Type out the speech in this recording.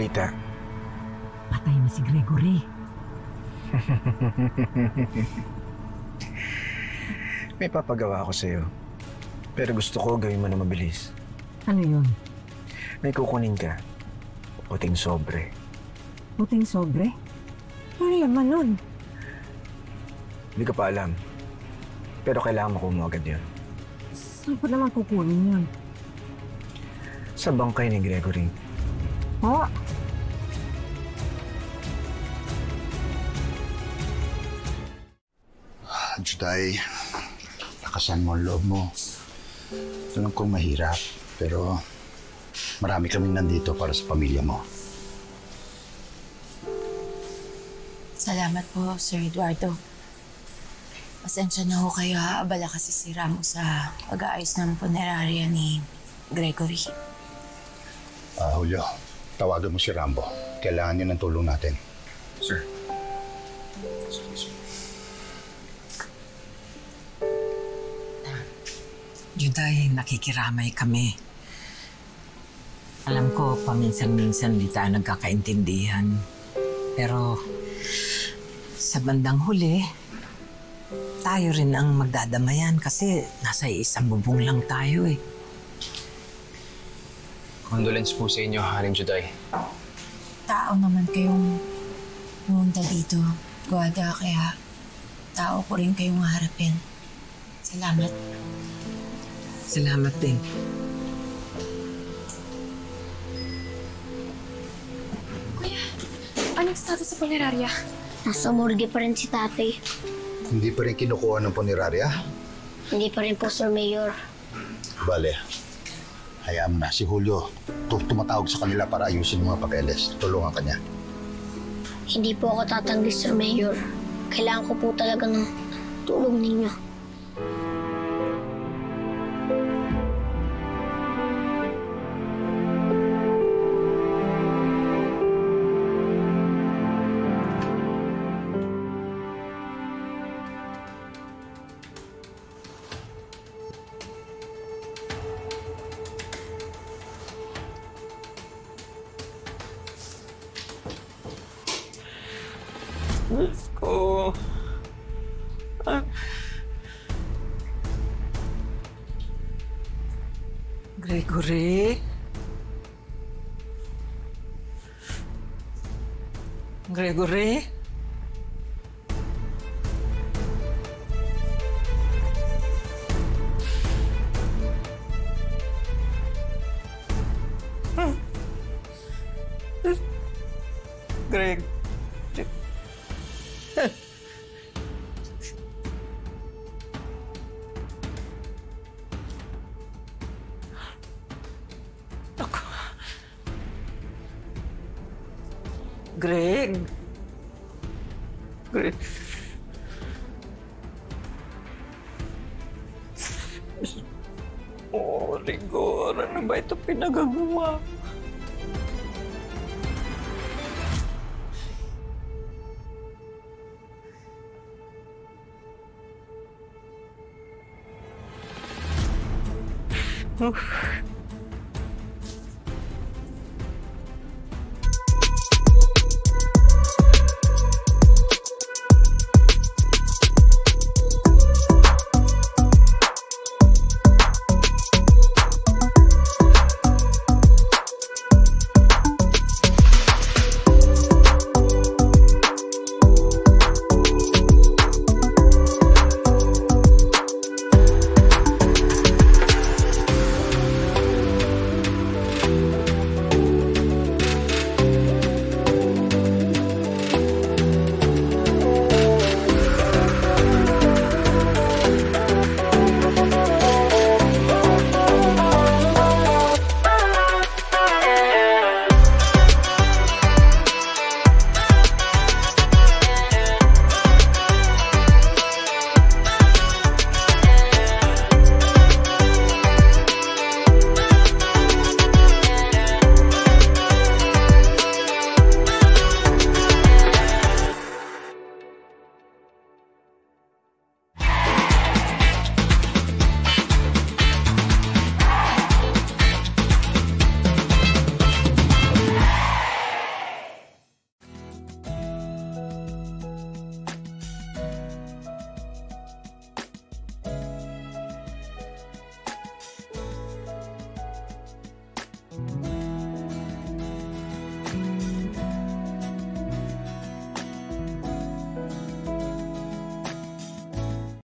balita? Patay na si Gregory. May papagawa ako sa'yo. Pero gusto ko gawin mo na mabilis. Ano yun? May kukunin ka. Puting sobre. Puting sobre? Ano laman nun? Hindi ko pa alam. Pero kailangan makuha mo agad yun. Saan ko naman kukunin yun? Sa bangkay ni Gregory. Oh! Juday, lakasan mo ang loob mo. Alam kong mahirap, pero marami kaming nandito para sa pamilya mo. Salamat po, Sir Eduardo. Pasensya na ho kayo, abala kasi si Ramo sa pag-aayos ng punerarya ni Gregory. Julio, tawagan mo si Rambo. Kailangan niya ng tulong natin. Sir. Juday, nakikiramay kami. Alam ko, paminsan-minsan di tayo nagkakaintindihan. Pero sa bandang huli, tayo rin ang magdadamayan kasi nasa isang bubong lang tayo eh. Condolence po sa inyo, Haring Juday. Tao naman kayong pumunta dito, Guada, kaya tao ko rin kayong harapin. Salamat. Salamat din. Kuya, anong status sa punerarya? Nasa morgue pa rin si tatay. Hindi pa rin kinukuha ng punerarya? Hindi pa rin po, Sir Mayor. Bale, hayaan mo na. Si Julio, tumatawag sa kanila para ayusin yung mga papeles. Tulungan ka niya. Hindi po ako tatanggi, Sir Mayor. Kailangan ko po talaga ng tulong ninyo. Diyos ko. Gregory? Gregory? Greg. Greg. Greg. Oh, Rigor. Ano ba ito pinagagawa? Oh.